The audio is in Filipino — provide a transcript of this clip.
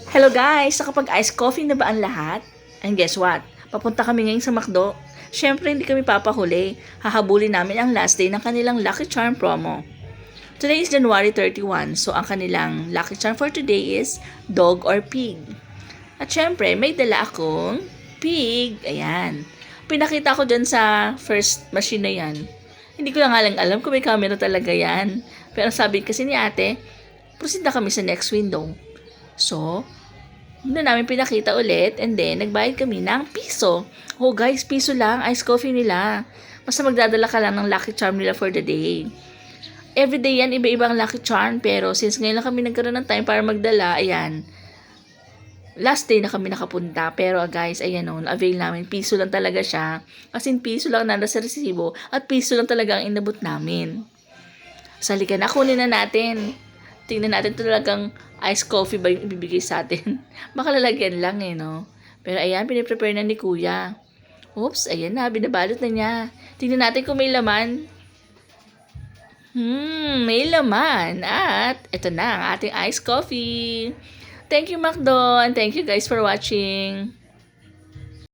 Hello guys! Nakapag-iced coffee na ba ang lahat? And guess what? Papunta kami ngayon sa McDo. Siyempre, hindi kami papahuli. Hahabulin namin ang last day ng kanilang Lucky Charm promo. Today is January 31, so ang kanilang Lucky Charm for today is dog or pig. At syempre, may dala akong pig. Ayan. Pinakita ko dyan sa first machine na yan. Hindi ko lang alam kung may camera talaga yan. Pero sabi kasi ni ate, proceed na kami sa next window. So, hindi namin pinakita ulit and then nagbayad kami ng piso. Oh guys, piso lang, iced coffee nila. Basta magdadala ka lang ng Lucky Charm nila for the day. Everyday yan, iba-ibang Lucky Charm. Pero since ngayon lang kami nagkaroon ng time para magdala, ayan. Last day na kami nakapunta. Pero guys, ayan o, avail namin. Piso lang talaga siya. As in, piso lang nanda sa resibo. At piso lang talaga ang inabot namin. Salika na, kunin na natin. Tingnan natin talagang iced coffee ba yung ibibigay sa atin. Baka lalagyan lang no. Pero ayan, piniprepare na ni kuya. Oops, ayan na, binabalot na niya. Tingnan natin kung may laman. May laman. At ito na ang ating iced coffee. Thank you, McDo, and thank you guys for watching.